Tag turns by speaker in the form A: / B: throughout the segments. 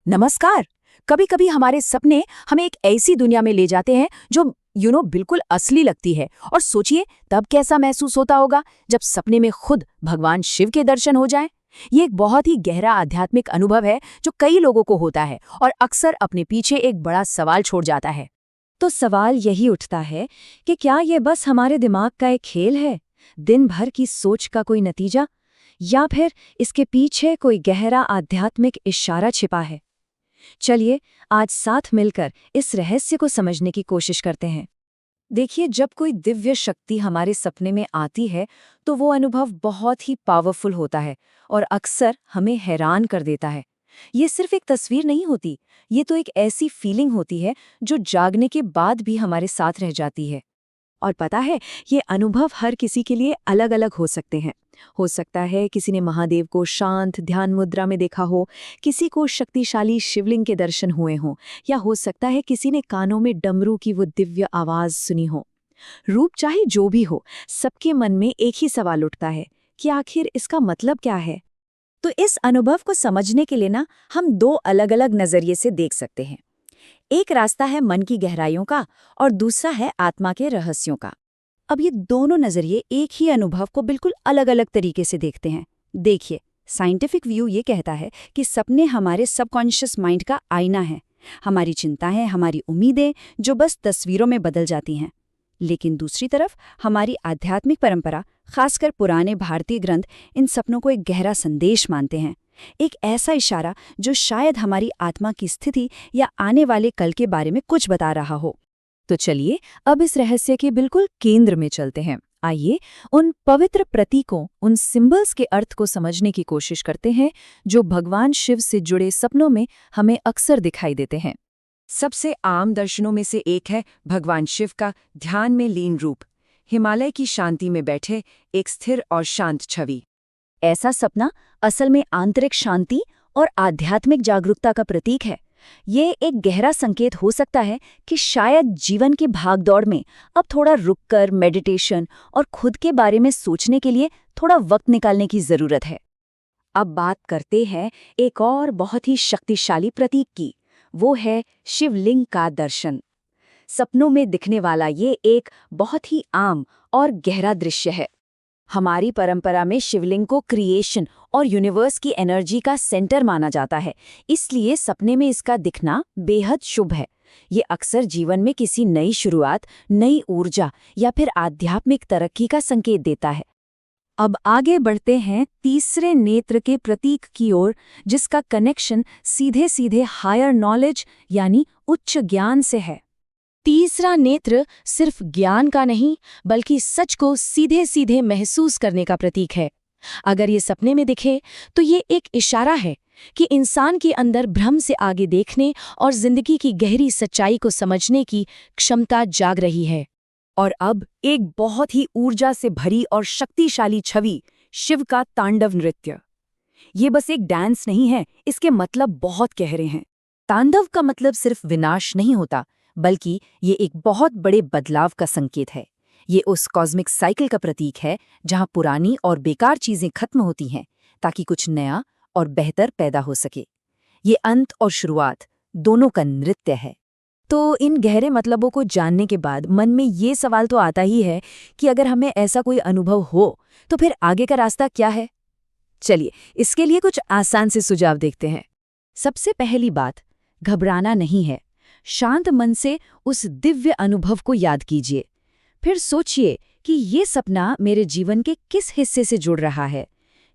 A: नमस्कार। कभी कभी हमारे सपने हमें एक ऐसी दुनिया में ले जाते हैं जो बिल्कुल असली लगती है। और सोचिए तब कैसा महसूस होता होगा जब सपने में खुद भगवान शिव के दर्शन हो जाएं। ये एक बहुत ही गहरा आध्यात्मिक अनुभव है जो कई लोगों को होता है और अक्सर अपने पीछे एक बड़ा सवाल छोड़ जाता है।
B: तो सवाल यही उठता है कि क्या ये बस हमारे दिमाग का एक खेल है, दिन भर की सोच का कोई नतीजा, या फिर इसके पीछे कोई गहरा आध्यात्मिक इशारा छिपा है। चलिए आज साथ मिलकर इस रहस्य को समझने की कोशिश करते हैं। देखिए, जब कोई दिव्य शक्ति हमारे सपने में आती है तो वो अनुभव बहुत ही पावरफुल होता है और अक्सर हमें हैरान कर देता है। ये सिर्फ एक तस्वीर नहीं होती, ये तो एक ऐसी फीलिंग होती है जो जागने के बाद भी हमारे साथ रह जाती है। और पता है, ये अनुभव हर किसी के लिए अलग अलग हो सकते हैं। हो सकता है किसी ने महादेव को शांत ध्यान मुद्रा में देखा हो, किसी को शक्तिशाली शिवलिंग के दर्शन हुए हों, या हो सकता है किसी ने कानों में डमरू की वो दिव्य आवाज सुनी हो। रूप चाहे जो भी हो, सबके मन में एक ही सवाल उठता है कि आखिर इसका मतलब क्या है। तो इस अनुभव को समझने के लिए हम दो अलग अलग नजरिए से देख सकते हैं। एक रास्ता है मन की गहराइयों का और दूसरा है आत्मा के रहस्यों का। अब ये दोनों नजरिए एक ही अनुभव को बिल्कुल अलग अलग तरीके से देखते हैं। देखिए, साइंटिफिक व्यू ये कहता है कि सपने हमारे सबकॉन्शियस माइंड का आईना है, हमारी चिंताएं, हमारी उम्मीदें जो बस तस्वीरों में बदल जाती हैं। लेकिन दूसरी तरफ हमारी आध्यात्मिक परंपरा, खासकर पुराने भारतीय ग्रंथ, इन सपनों को एक गहरा संदेश मानते हैं, एक ऐसा इशारा जो शायद हमारी आत्मा की स्थिति या आने वाले कल के बारे में कुछ बता रहा हो। तो चलिए अब इस रहस्य के बिल्कुल केंद्र में चलते हैं। आइए उन पवित्र प्रतीकों, उन सिंबल्स के अर्थ को समझने की कोशिश करते हैं जो भगवान शिव से जुड़े सपनों में हमें अक्सर दिखाई देते हैं। सबसे आम दर्शनों में से एक है भगवान शिव का ध्यान में लीन रूप, हिमालय की शांति में बैठे एक स्थिर और शांत छवि। ऐसा सपना असल में आंतरिक शांति और आध्यात्मिक जागरूकता का प्रतीक है। ये एक गहरा संकेत हो सकता है कि शायद जीवन की भागदौड़ में अब थोड़ा रुककर मेडिटेशन और खुद के बारे में सोचने के लिए थोड़ा वक्त निकालने की जरूरत है। अब बात करते हैं एक और बहुत ही शक्तिशाली प्रतीक की, वो है शिवलिंग का दर्शन। सपनों में दिखने वाला ये एक बहुत ही आम और गहरा दृश्य है। हमारी परंपरा में शिवलिंग को क्रिएशन और यूनिवर्स की एनर्जी का सेंटर माना जाता है, इसलिए सपने में इसका दिखना बेहद शुभ है। ये अक्सर जीवन में किसी नई शुरुआत, नई ऊर्जा या फिर आध्यात्मिक तरक्की का संकेत देता है। अब आगे बढ़ते हैं तीसरे नेत्र के प्रतीक की ओर, जिसका कनेक्शन सीधे सीधे हायर नॉलेज यानी उच्च ज्ञान से है। तीसरा नेत्र सिर्फ ज्ञान का नहीं बल्कि सच को सीधे सीधे महसूस करने का प्रतीक है। अगर ये सपने में दिखे तो ये एक इशारा है कि इंसान के अंदर भ्रम से आगे देखने और जिंदगी की गहरी सच्चाई को समझने की क्षमता जाग रही है। और अब एक बहुत ही ऊर्जा से भरी और शक्तिशाली छवि, शिव का तांडव नृत्य। ये बस एक डांस नहीं है, इसके मतलब बहुत गहरे हैं। तांडव का मतलब सिर्फ विनाश नहीं होता, बल्कि ये एक बहुत बड़े बदलाव का संकेत है। ये उस कॉस्मिक साइकिल का प्रतीक है जहां पुरानी और बेकार चीजें खत्म होती हैं ताकि कुछ नया और बेहतर पैदा हो सके। ये अंत और शुरुआत दोनों का नृत्य है। तो इन गहरे मतलबों को जानने के बाद मन में ये सवाल तो आता ही है कि अगर हमें ऐसा कोई अनुभव हो तो फिर आगे का रास्ता क्या है। चलिए इसके लिए कुछ आसान से सुझाव देखते हैं। सबसे पहली बात, घबराना नहीं है। शांत मन से उस दिव्य अनुभव को याद कीजिए। फिर सोचिए कि ये सपना मेरे जीवन के किस हिस्से से जुड़ रहा है।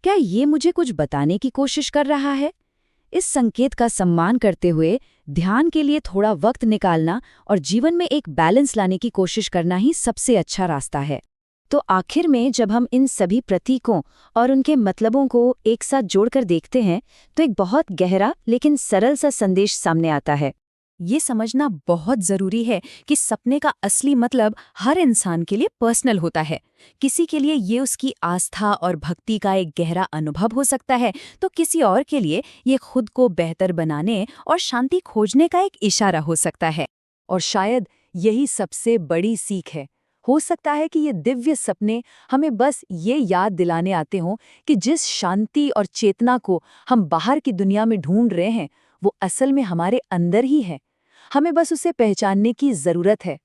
B: क्या ये मुझे कुछ बताने की कोशिश कर रहा है? इस संकेत का सम्मान करते हुए ध्यान के लिए थोड़ा वक्त निकालना और जीवन में एक बैलेंस लाने की कोशिश करना ही सबसे अच्छा रास्ता है। तो आखिर में जब हम इन सभी प्रतीकों और उनके मतलबों को एक साथ जोड़कर देखते हैं तो एक बहुत गहरा लेकिन सरल सा संदेश सामने आता है। ये समझना बहुत जरूरी है कि सपने का असली मतलब हर इंसान के लिए पर्सनल होता है। किसी के लिए ये उसकी आस्था और भक्ति का एक गहरा अनुभव हो सकता है, तो किसी और के लिए ये खुद को बेहतर बनाने और शांति खोजने का एक इशारा हो सकता है। और शायद यही सबसे बड़ी सीख है। हो सकता है कि ये दिव्य सपने हमें बस ये याद दिलाने आते हों कि जिस शांति और चेतना को हम बाहर की दुनिया में ढूंढ रहे हैं
A: वो असल में हमारे अंदर ही है। हमें बस उसे पहचानने की जरूरत है।